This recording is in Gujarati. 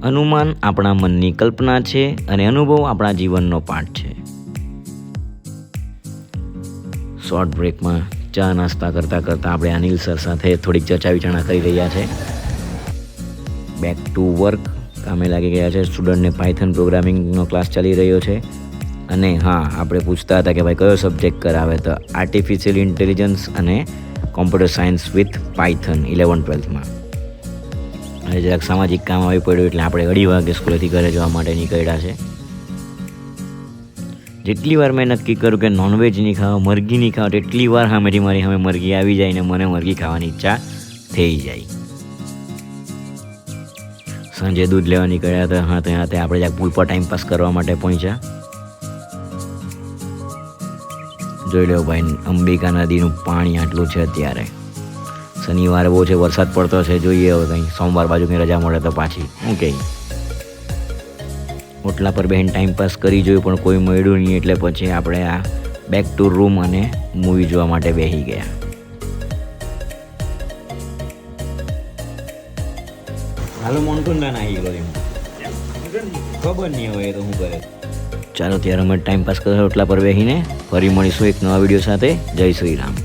અનુમાન આપણા મનની કલ્પના છે અને અનુભવ આપણા જીવનનો પાઠ છે. શોર્ટ બ્રેકમાં ચા નાસ્તા કરતાં આપણે અનિલ સર સાથે થોડીક ચર્ચા વિચારણા કરી રહ્યા છે. બેક ટુ વર્ક કામે લાગી ગયા છે. સ્ટુડન્ટને પાયથન પ્રોગ્રામિંગનો ક્લાસ ચાલી રહ્યો છે. અને હા, આપણે પૂછતા હતા કે ભાઈ કયો સબ્જેક્ટ કરાવે, તો આર્ટિફિશિયલ ઇન્ટેલિજન્સ અને કોમ્પ્યુટર સાયન્સ વિથ પાયથન 11-12માં. અને જરાક સામાજિક કામ આવી પડ્યું એટલે આપણે 2:30 વાગે સ્કૂલેથી ઘરે જવા માટે નીકળ્યા છે. જેટલી વાર મેં નક્કી કર્યું કે નોનવેજ નહીં ખાવ, મરઘી નહીં ખાવ, એટલી વાર સામેથી મારી સામે મરઘી આવી જાય ને મને મરઘી ખાવાની ઈચ્છા થઈ જાય. સાંજે દૂધ લેવા નીકળ્યા હતા. હા, ત્યાં આપણે જ્યાં પુલ પર ટાઈમપાસ કરવા માટે પહોંચ્યા. જોઈ લો ભાઈ, અંબિકા નદીનું પાણી આટલું છે અત્યારે. શનિવારે બહુ છે, વરસાદ પડતો છે. જોઈએ હવે કંઈ સોમવાર બાજુ કંઈ રજા મળે તો પાછી શું કહે. ઓટલા પર બહેન ટાઈમપાસ કરી જોયું પણ કોઈ મળ્યું નહીં, એટલે પછી આપણે આ બેક ટુ રૂમ અને મૂવી જોવા માટે બેસી ગયા. હાલો મોન્ટુન ના આવી ગયો, ખબર નહીં હવે તો શું કરે. ચાલો ત્યારે અમે ટાઈમપાસ કરો ઓટલા પર બેસીને. ફરી મળીશું એક નવા વિડીયો સાથે. જય શ્રી રામ.